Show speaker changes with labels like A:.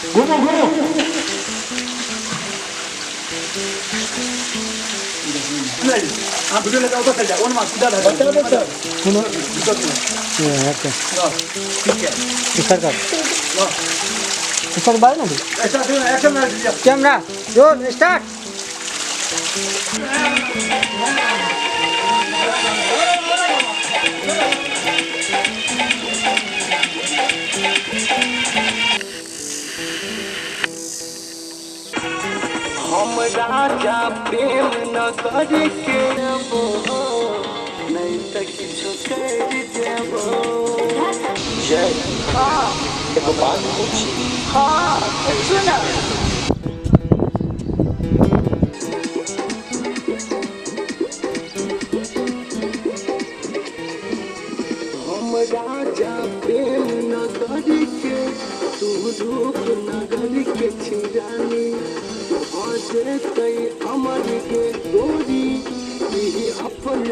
A: घूमो घूमो नहीं आप वीडियो लेकर उधर चल जाओ ओन मार सीधा लगा बता बता सुनो ये है क्या ठीक है इधर कर इधर बाय ना ऐसा दो एक्शन में दिया कैमरा रोल स्टार्ट हम राजा प्रेम न करके नहीं तो किछु कर देबो जय एगो बात पूछी हाँ सुना हम राजा प्रेम न करके तू रूप नगर के छिरानी कई अमर के गोरी अपन